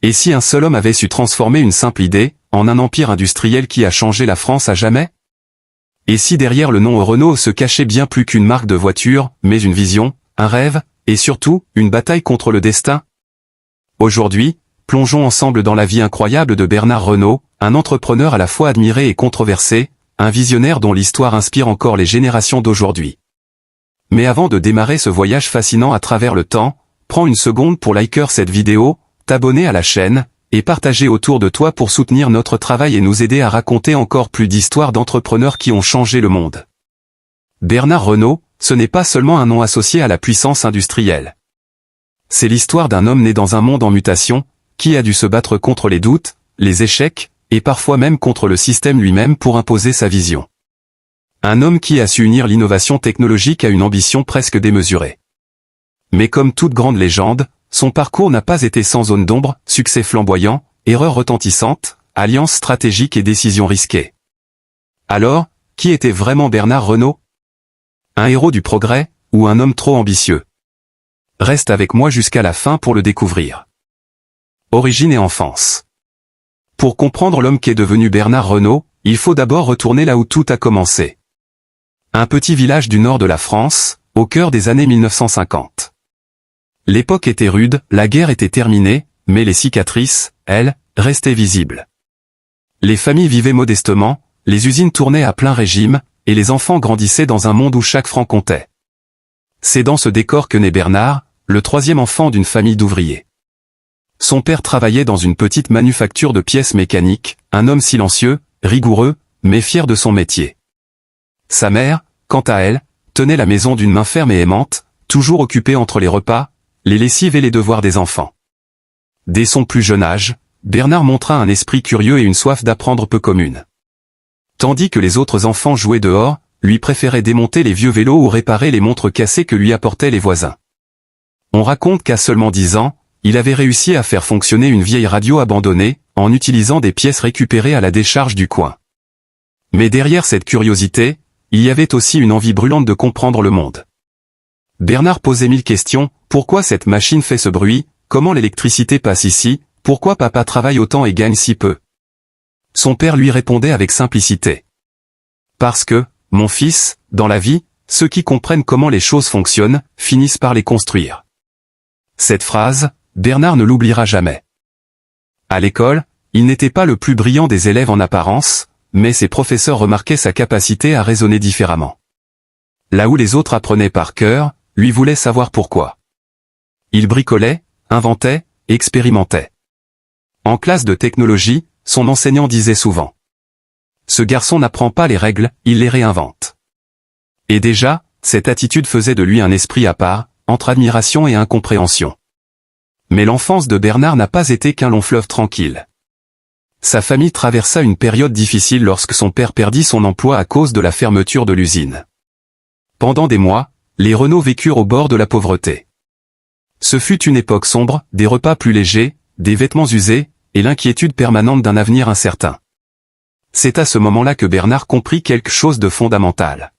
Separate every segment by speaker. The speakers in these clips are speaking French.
Speaker 1: Et si un seul homme avait su transformer une simple idée en un empire industriel qui a changé la France à jamais? Et si derrière le nom Renault se cachait bien plus qu'une marque de voiture, mais une vision, un rêve, et surtout, une bataille contre le destin? Aujourd'hui, plongeons ensemble dans la vie incroyable de Bernard Renault, un entrepreneur à la fois admiré et controversé, un visionnaire dont l'histoire inspire encore les générations d'aujourd'hui. Mais avant de démarrer ce voyage fascinant à travers le temps, prends une seconde pour liker cette vidéo, t'abonner à la chaîne, et partager autour de toi pour soutenir notre travail et nous aider à raconter encore plus d'histoires d'entrepreneurs qui ont changé le monde. Bernard Renault, ce n'est pas seulement un nom associé à la puissance industrielle. C'est l'histoire d'un homme né dans un monde en mutation, qui a dû se battre contre les doutes, les échecs, et parfois même contre le système lui-même pour imposer sa vision. Un homme qui a su unir l'innovation technologique à une ambition presque démesurée. Mais comme toute grande légende, son parcours n'a pas été sans zone d'ombre, succès flamboyant, erreurs retentissantes, alliances stratégiques et décisions risquées. Alors, qui était vraiment Bernard Renault? Un héros du progrès, ou un homme trop ambitieux? Reste avec moi jusqu'à la fin pour le découvrir. Origine et enfance. Pour comprendre l'homme qu'est devenu Bernard Renault, il faut d'abord retourner là où tout a commencé. Un petit village du nord de la France, au cœur des années 1950. L'époque était rude, la guerre était terminée, mais les cicatrices, elles, restaient visibles. Les familles vivaient modestement, les usines tournaient à plein régime, et les enfants grandissaient dans un monde où chaque franc comptait. C'est dans ce décor que naît Bernard, le troisième enfant d'une famille d'ouvriers. Son père travaillait dans une petite manufacture de pièces mécaniques, un homme silencieux, rigoureux, mais fier de son métier. Sa mère, quant à elle, tenait la maison d'une main ferme et aimante, toujours occupée entre les repas, les lessives et les devoirs des enfants. Dès son plus jeune âge, Bernard montra un esprit curieux et une soif d'apprendre peu commune. Tandis que les autres enfants jouaient dehors, lui préférait démonter les vieux vélos ou réparer les montres cassées que lui apportaient les voisins. On raconte qu'à seulement 10 ans, il avait réussi à faire fonctionner une vieille radio abandonnée, en utilisant des pièces récupérées à la décharge du coin. Mais derrière cette curiosité, il y avait aussi une envie brûlante de comprendre le monde. Bernard posait 1000 questions, pourquoi cette machine fait ce bruit, comment l'électricité passe ici, pourquoi papa travaille autant et gagne si peu? Son père lui répondait avec simplicité. Parce que, mon fils, dans la vie, ceux qui comprennent comment les choses fonctionnent, finissent par les construire. Cette phrase, Bernard ne l'oubliera jamais. À l'école, il n'était pas le plus brillant des élèves en apparence, mais ses professeurs remarquaient sa capacité à raisonner différemment. Là où les autres apprenaient par cœur, lui voulait savoir pourquoi. Il bricolait, inventait, expérimentait. En classe de technologie, son enseignant disait souvent: ce garçon n'apprend pas les règles, il les réinvente. Et déjà, cette attitude faisait de lui un esprit à part, entre admiration et incompréhension. Mais l'enfance de Bernard n'a pas été qu'un long fleuve tranquille. Sa famille traversa une période difficile lorsque son père perdit son emploi à cause de la fermeture de l'usine. Pendant des mois, les Renault vécurent au bord de la pauvreté. Ce fut une époque sombre, des repas plus légers, des vêtements usés, et l'inquiétude permanente d'un avenir incertain. C'est à ce moment-là que Bernard comprit quelque chose de fondamental.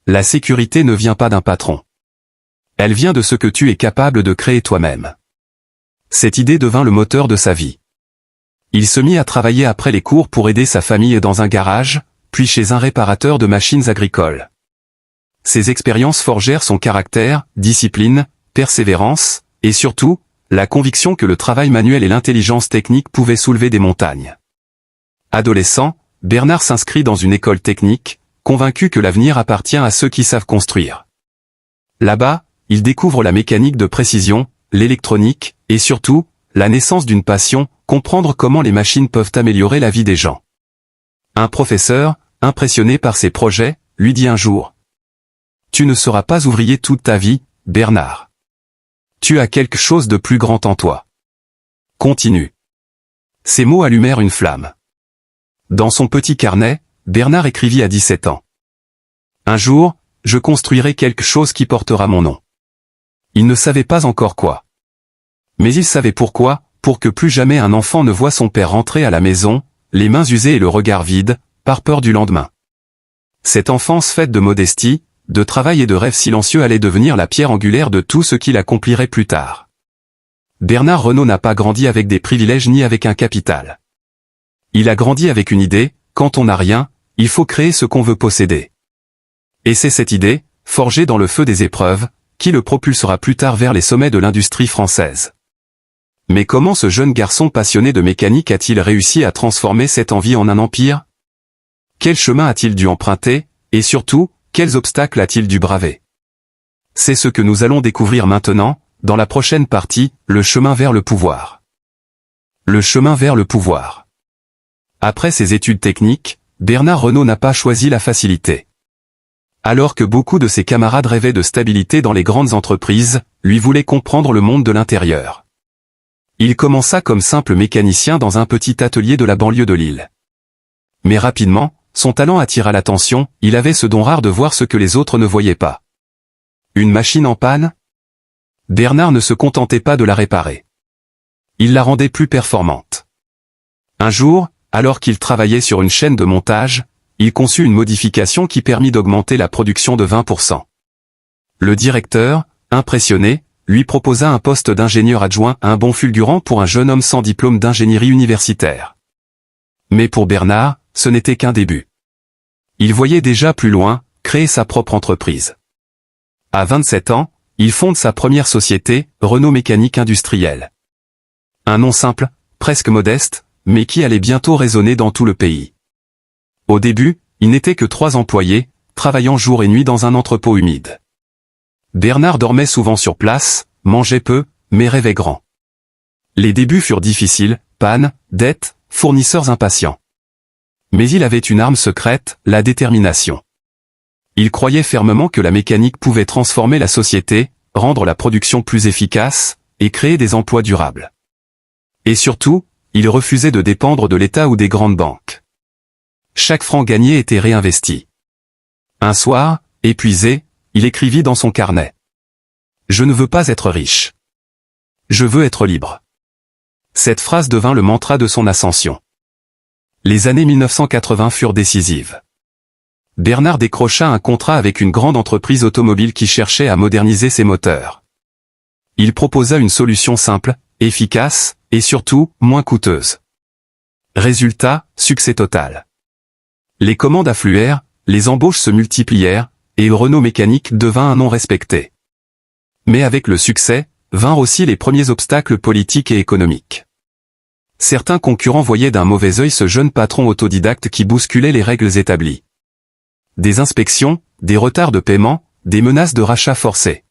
Speaker 1: La sécurité ne vient pas d'un patron. Elle vient de ce que tu es capable de créer toi-même. Cette idée devint le moteur de sa vie. Il se mit à travailler après les cours pour aider sa famille dans un garage, puis chez un réparateur de machines agricoles. Ces expériences forgèrent son caractère, discipline, persévérance, et surtout, la conviction que le travail manuel et l'intelligence technique pouvaient soulever des montagnes. Adolescent, Bernard s'inscrit dans une école technique, convaincu que l'avenir appartient à ceux qui savent construire. Là-bas, il découvre la mécanique de précision, l'électronique, et surtout, la naissance d'une passion, comprendre comment les machines peuvent améliorer la vie des gens. Un professeur, impressionné par ses projets, lui dit un jour: tu ne seras pas ouvrier toute ta vie, Bernard. Tu as quelque chose de plus grand en toi. Continue. Ces mots allumèrent une flamme. Dans son petit carnet, Bernard écrivit à 17 ans. Un jour, je construirai quelque chose qui portera mon nom. Il ne savait pas encore quoi. Mais il savait pourquoi, pour que plus jamais un enfant ne voie son père rentrer à la maison, les mains usées et le regard vide, par peur du lendemain. Cette enfance faite de modestie, de travail et de rêves silencieux allait devenir la pierre angulaire de tout ce qu'il accomplirait plus tard. Bernard Renault n'a pas grandi avec des privilèges ni avec un capital. Il a grandi avec une idée, quand on n'a rien, il faut créer ce qu'on veut posséder. Et c'est cette idée, forgée dans le feu des épreuves, qui le propulsera plus tard vers les sommets de l'industrie française. Mais comment ce jeune garçon passionné de mécanique a-t-il réussi à transformer cette envie en un empire? Quel chemin a-t-il dû emprunter, et surtout, quels obstacles a-t-il dû braver? C'est ce que nous allons découvrir maintenant, dans la prochaine partie, le chemin vers le pouvoir. Le chemin vers le pouvoir. Après ses études techniques, Bernard Renault n'a pas choisi la facilité. Alors que beaucoup de ses camarades rêvaient de stabilité dans les grandes entreprises, lui voulait comprendre le monde de l'intérieur. Il commença comme simple mécanicien dans un petit atelier de la banlieue de Lille. Mais rapidement, son talent attira l'attention, il avait ce don rare de voir ce que les autres ne voyaient pas. Une machine en panne? Bernard ne se contentait pas de la réparer. Il la rendait plus performante. Un jour, alors qu'il travaillait sur une chaîne de montage, il conçut une modification qui permit d'augmenter la production de 20%. Le directeur, impressionné, lui proposa un poste d'ingénieur adjoint, un bon fulgurant pour un jeune homme sans diplôme d'ingénierie universitaire. Mais pour Bernard, ce n'était qu'un début. Il voyait déjà plus loin, créer sa propre entreprise. À 27 ans, il fonde sa première société, Renault Mécanique Industrielle. Un nom simple, presque modeste, mais qui allait bientôt résonner dans tout le pays. Au début, il n'était que 3 employés, travaillant jour et nuit dans un entrepôt humide. Bernard dormait souvent sur place, mangeait peu, mais rêvait grand. Les débuts furent difficiles, pannes, dettes, fournisseurs impatients. Mais il avait une arme secrète, la détermination. Il croyait fermement que la mécanique pouvait transformer la société, rendre la production plus efficace, et créer des emplois durables. Et surtout, il refusait de dépendre de l'État ou des grandes banques. Chaque franc gagné était réinvesti. Un soir, épuisé, il écrivit dans son carnet. « Je ne veux pas être riche. Je veux être libre. » Cette phrase devint le mantra de son ascension. Les années 1980 furent décisives. Bernard décrocha un contrat avec une grande entreprise automobile qui cherchait à moderniser ses moteurs. Il proposa une solution simple, efficace, et surtout, moins coûteuse. Résultat, succès total. Les commandes affluèrent, les embauches se multiplièrent, et Renault Mécanique devint un nom respecté. Mais avec le succès, vinrent aussi les premiers obstacles politiques et économiques. Certains concurrents voyaient d'un mauvais œil ce jeune patron autodidacte qui bousculait les règles établies. Des inspections, des retards de paiement, des menaces de rachat forcés.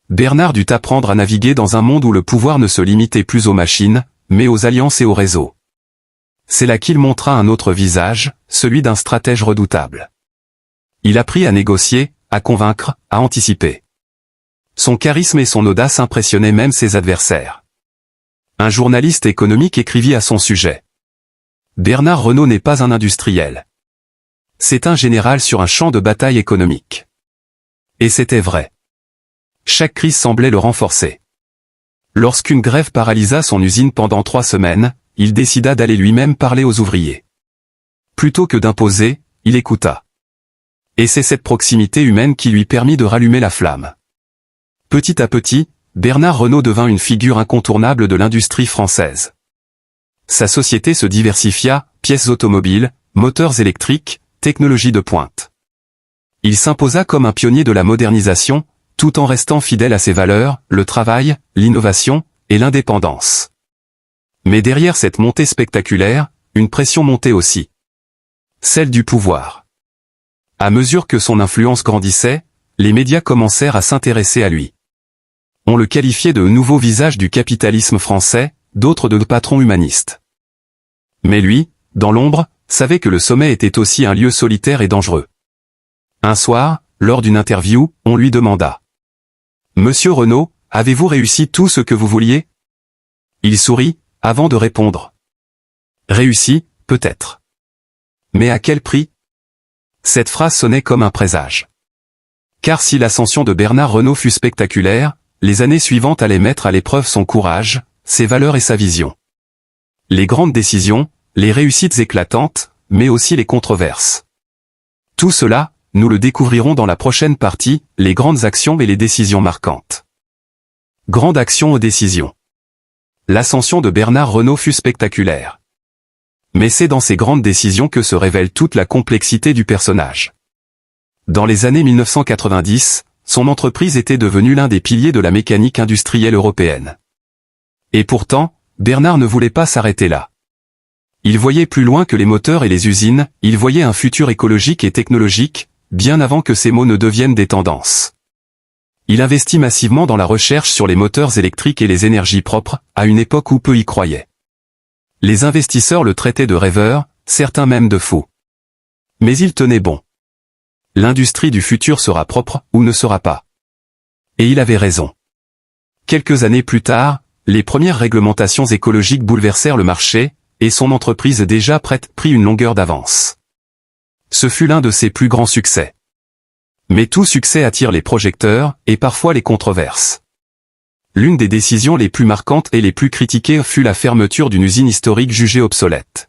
Speaker 1: Bernard dut apprendre à naviguer dans un monde où le pouvoir ne se limitait plus aux machines, mais aux alliances et aux réseaux. C'est là qu'il montra un autre visage, celui d'un stratège redoutable. Il apprit à négocier, à convaincre, à anticiper. Son charisme et son audace impressionnaient même ses adversaires. Un journaliste économique écrivit à son sujet. Bernard Renault n'est pas un industriel. C'est un général sur un champ de bataille économique. Et c'était vrai. Chaque crise semblait le renforcer. Lorsqu'une grève paralysa son usine pendant 3 semaines, il décida d'aller lui-même parler aux ouvriers. Plutôt que d'imposer, il écouta. Et c'est cette proximité humaine qui lui permit de rallumer la flamme. Petit à petit, Bernard Renault devint une figure incontournable de l'industrie française. Sa société se diversifia, pièces automobiles, moteurs électriques, technologies de pointe. Il s'imposa comme un pionnier de la modernisation, tout en restant fidèle à ses valeurs, le travail, l'innovation, et l'indépendance. Mais derrière cette montée spectaculaire, une pression montait aussi. Celle du pouvoir. À mesure que son influence grandissait, les médias commencèrent à s'intéresser à lui. On le qualifiait de nouveau visage du capitalisme français, d'autres de patron humaniste. Mais lui, dans l'ombre, savait que le sommet était aussi un lieu solitaire et dangereux. Un soir, lors d'une interview, on lui demanda. « Monsieur Renault, avez-vous réussi tout ce que vous vouliez ?» Il sourit, avant de répondre. « Réussi, peut-être. Mais à quel prix ?» Cette phrase sonnait comme un présage. Car si l'ascension de Bernard Renault fut spectaculaire, les années suivantes allaient mettre à l'épreuve son courage, ses valeurs et sa vision. Les grandes décisions, les réussites éclatantes, mais aussi les controverses. Tout cela, nous le découvrirons dans la prochaine partie, les grandes actions et les décisions marquantes. Grande action aux décisions. L'ascension de Bernard Renault fut spectaculaire. Mais c'est dans ses grandes décisions que se révèle toute la complexité du personnage. Dans les années 1990, son entreprise était devenue l'un des piliers de la mécanique industrielle européenne. Et pourtant, Bernard ne voulait pas s'arrêter là. Il voyait plus loin que les moteurs et les usines, il voyait un futur écologique et technologique, bien avant que ces mots ne deviennent des tendances. Il investit massivement dans la recherche sur les moteurs électriques et les énergies propres, à une époque où peu y croyaient. Les investisseurs le traitaient de rêveur, certains même de fou. Mais il tenait bon. L'industrie du futur sera propre, ou ne sera pas. Et il avait raison. Quelques années plus tard, les premières réglementations écologiques bouleversèrent le marché, et son entreprise déjà prête prit une longueur d'avance. Ce fut l'un de ses plus grands succès. Mais tout succès attire les projecteurs, et parfois les controverses. L'une des décisions les plus marquantes et les plus critiquées fut la fermeture d'une usine historique jugée obsolète.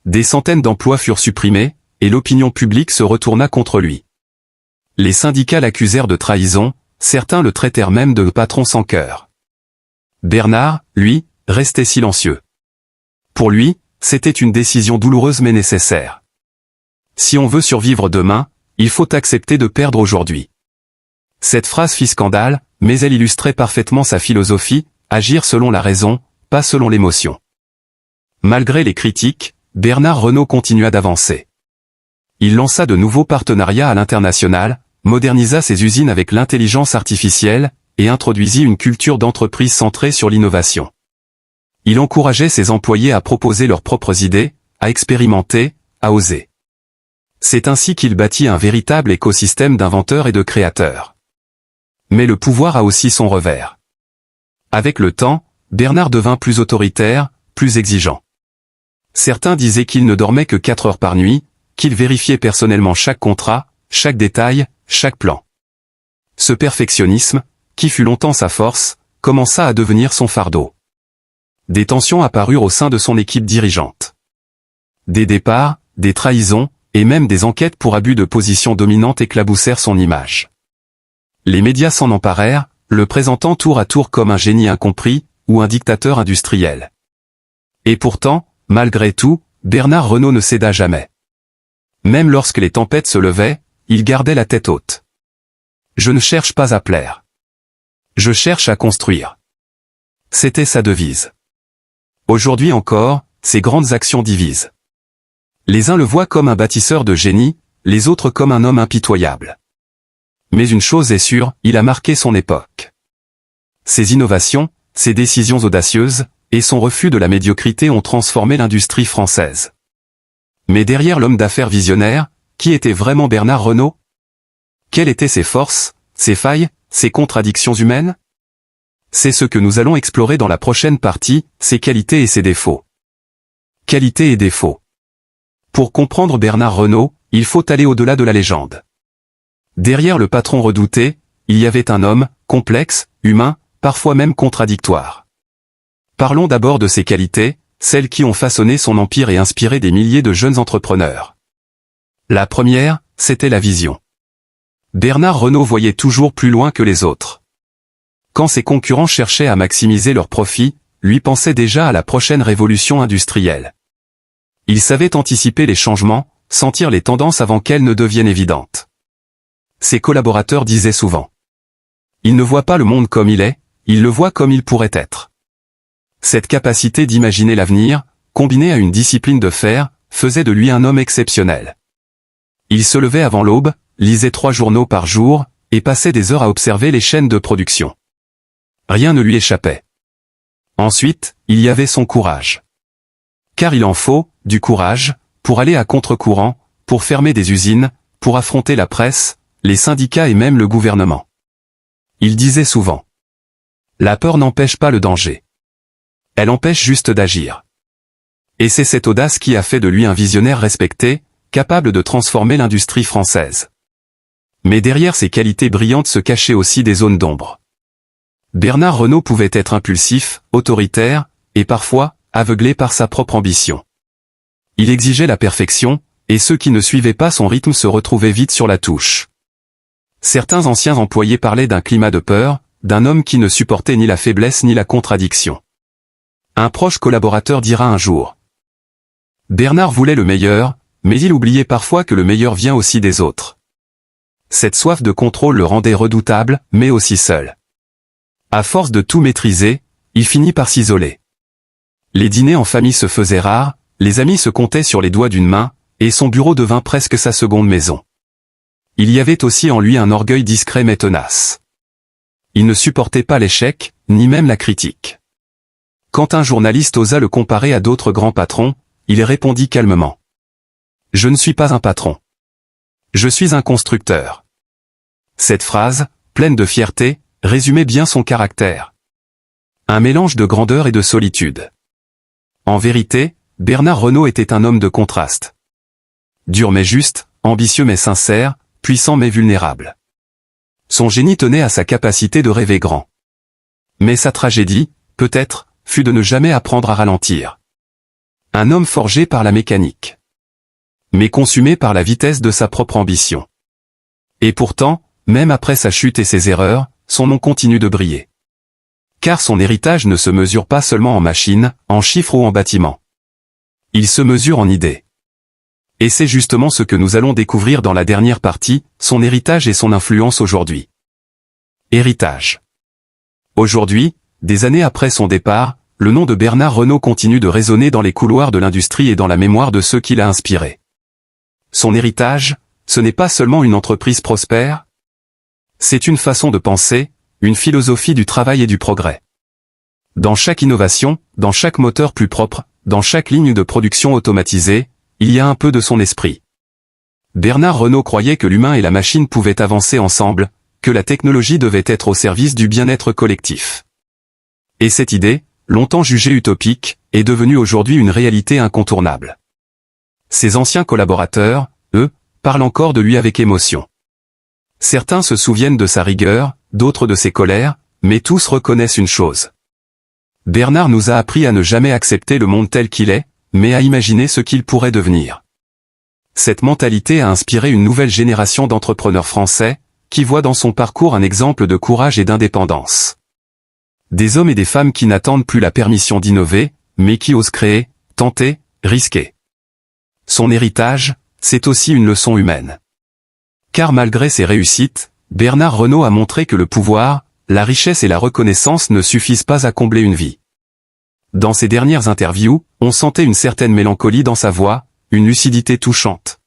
Speaker 1: Des centaines d'emplois furent supprimés, et l'opinion publique se retourna contre lui. Les syndicats l'accusèrent de trahison, certains le traitèrent même de patron sans cœur. Bernard, lui, restait silencieux. Pour lui, c'était une décision douloureuse mais nécessaire. Si on veut survivre demain, il faut accepter de perdre aujourd'hui. Cette phrase fit scandale, mais elle illustrait parfaitement sa philosophie, agir selon la raison, pas selon l'émotion. Malgré les critiques, Bernard Renault continua d'avancer. Il lança de nouveaux partenariats à l'international, modernisa ses usines avec l'intelligence artificielle, et introduisit une culture d'entreprise centrée sur l'innovation. Il encourageait ses employés à proposer leurs propres idées, à expérimenter, à oser. C'est ainsi qu'il bâtit un véritable écosystème d'inventeurs et de créateurs. Mais le pouvoir a aussi son revers. Avec le temps, Bernard devint plus autoritaire, plus exigeant. Certains disaient qu'il ne dormait que 4 heures par nuit, qu'il vérifiait personnellement chaque contrat, chaque détail, chaque plan. Ce perfectionnisme, qui fut longtemps sa force, commença à devenir son fardeau. Des tensions apparurent au sein de son équipe dirigeante. Des départs, des trahisons, et même des enquêtes pour abus de position dominante éclaboussèrent son image. Les médias s'en emparèrent, le présentant tour à tour comme un génie incompris, ou un dictateur industriel. Et pourtant, malgré tout, Bernard Renault ne céda jamais. Même lorsque les tempêtes se levaient, il gardait la tête haute. Je ne cherche pas à plaire. Je cherche à construire. C'était sa devise. Aujourd'hui encore, ses grandes actions divisent. Les uns le voient comme un bâtisseur de génie, les autres comme un homme impitoyable. Mais une chose est sûre, il a marqué son époque. Ses innovations, ses décisions audacieuses, et son refus de la médiocrité ont transformé l'industrie française. Mais derrière l'homme d'affaires visionnaire, qui était vraiment Bernard Renault? Quelles étaient ses forces, ses failles, ses contradictions humaines? C'est ce que nous allons explorer dans la prochaine partie, ses qualités et ses défauts. Qualités et défauts. Pour comprendre Bernard Renault, il faut aller au-delà de la légende. Derrière le patron redouté, il y avait un homme, complexe, humain, parfois même contradictoire. Parlons d'abord de ses qualités, celles qui ont façonné son empire et inspiré des milliers de jeunes entrepreneurs. La première, c'était la vision. Bernard Renault voyait toujours plus loin que les autres. Quand ses concurrents cherchaient à maximiser leurs profits, lui pensait déjà à la prochaine révolution industrielle. Il savait anticiper les changements, sentir les tendances avant qu'elles ne deviennent évidentes. Ses collaborateurs disaient souvent: il ne voit pas le monde comme il est, il le voit comme il pourrait être. Cette capacité d'imaginer l'avenir, combinée à une discipline de fer, faisait de lui un homme exceptionnel. Il se levait avant l'aube, lisait 3 journaux par jour, et passait des heures à observer les chaînes de production. Rien ne lui échappait. Ensuite, il y avait son courage. Car il en faut, du courage, pour aller à contre-courant, pour fermer des usines, pour affronter la presse, les syndicats et même le gouvernement. Il disait souvent: la peur n'empêche pas le danger. Elle empêche juste d'agir. Et c'est cette audace qui a fait de lui un visionnaire respecté, capable de transformer l'industrie française. Mais derrière ces qualités brillantes se cachaient aussi des zones d'ombre. Bernard Renault pouvait être impulsif, autoritaire, et parfois, aveuglé par sa propre ambition. Il exigeait la perfection, et ceux qui ne suivaient pas son rythme se retrouvaient vite sur la touche. Certains anciens employés parlaient d'un climat de peur, d'un homme qui ne supportait ni la faiblesse ni la contradiction. Un proche collaborateur dira un jour. Bernard voulait le meilleur, mais il oubliait parfois que le meilleur vient aussi des autres. Cette soif de contrôle le rendait redoutable, mais aussi seul. À force de tout maîtriser, il finit par s'isoler. Les dîners en famille se faisaient rares, les amis se comptaient sur les doigts d'une main, et son bureau devint presque sa seconde maison. Il y avait aussi en lui un orgueil discret mais tenace. Il ne supportait pas l'échec, ni même la critique. Quand un journaliste osa le comparer à d'autres grands patrons, il répondit calmement. « Je ne suis pas un patron. Je suis un constructeur. » Cette phrase, pleine de fierté, résumait bien son caractère. Un mélange de grandeur et de solitude. En vérité, Bernard Renault était un homme de contraste. Dur mais juste, ambitieux mais sincère, puissant mais vulnérable. Son génie tenait à sa capacité de rêver grand. Mais sa tragédie, peut-être, fut de ne jamais apprendre à ralentir. Un homme forgé par la mécanique. Mais consumé par la vitesse de sa propre ambition. Et pourtant, même après sa chute et ses erreurs, son nom continue de briller. Car son héritage ne se mesure pas seulement en machines, en chiffres ou en bâtiments. Il se mesure en idées. Et c'est justement ce que nous allons découvrir dans la dernière partie, son héritage et son influence aujourd'hui. Héritage. Aujourd'hui, des années après son départ, le nom de Bernard Renault continue de résonner dans les couloirs de l'industrie et dans la mémoire de ceux qui l'a inspiré. Son héritage, ce n'est pas seulement une entreprise prospère, c'est une façon de penser, une philosophie du travail et du progrès. Dans chaque innovation, dans chaque moteur plus propre, dans chaque ligne de production automatisée, il y a un peu de son esprit. Bernard Renault croyait que l'humain et la machine pouvaient avancer ensemble, que la technologie devait être au service du bien-être collectif. Et cette idée, longtemps jugée utopique, est devenue aujourd'hui une réalité incontournable. Ses anciens collaborateurs, eux, parlent encore de lui avec émotion. Certains se souviennent de sa rigueur, d'autres de ses colères, mais tous reconnaissent une chose. Bernard nous a appris à ne jamais accepter le monde tel qu'il est, mais à imaginer ce qu'il pourrait devenir. Cette mentalité a inspiré une nouvelle génération d'entrepreneurs français, qui voient dans son parcours un exemple de courage et d'indépendance. Des hommes et des femmes qui n'attendent plus la permission d'innover, mais qui osent créer, tenter, risquer. Son héritage, c'est aussi une leçon humaine. Car malgré ses réussites, Bernard Renault a montré que le pouvoir, la richesse et la reconnaissance ne suffisent pas à combler une vie. Dans ses dernières interviews, on sentait une certaine mélancolie dans sa voix, une lucidité touchante.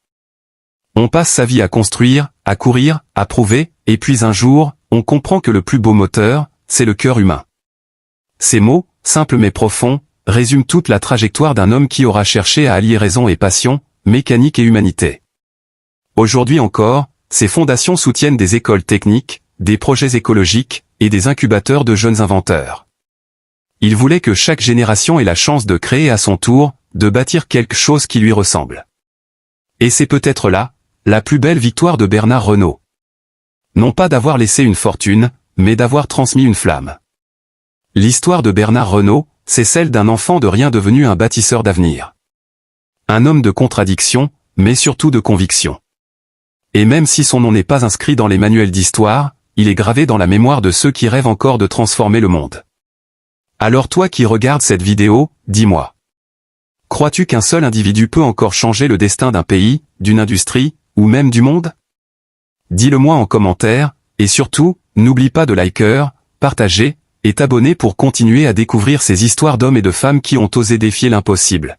Speaker 1: On passe sa vie à construire, à courir, à prouver, et puis un jour, on comprend que le plus beau moteur, c'est le cœur humain. Ces mots, simples mais profonds, résument toute la trajectoire d'un homme qui aura cherché à allier raison et passion, mécanique et humanité. Aujourd'hui encore, ses fondations soutiennent des écoles techniques, des projets écologiques, et des incubateurs de jeunes inventeurs. Il voulait que chaque génération ait la chance de créer à son tour, de bâtir quelque chose qui lui ressemble. Et c'est peut-être là, la plus belle victoire de Bernard Renault. Non pas d'avoir laissé une fortune, mais d'avoir transmis une flamme. L'histoire de Bernard Renault, c'est celle d'un enfant de rien devenu un bâtisseur d'avenir. Un homme de contradiction, mais surtout de conviction. Et même si son nom n'est pas inscrit dans les manuels d'histoire, il est gravé dans la mémoire de ceux qui rêvent encore de transformer le monde. Alors toi qui regardes cette vidéo, dis-moi. Crois-tu qu'un seul individu peut encore changer le destin d'un pays, d'une industrie, ou même du monde? Dis-le-moi en commentaire, et surtout, n'oublie pas de liker, partager, et t'abonner pour continuer à découvrir ces histoires d'hommes et de femmes qui ont osé défier l'impossible.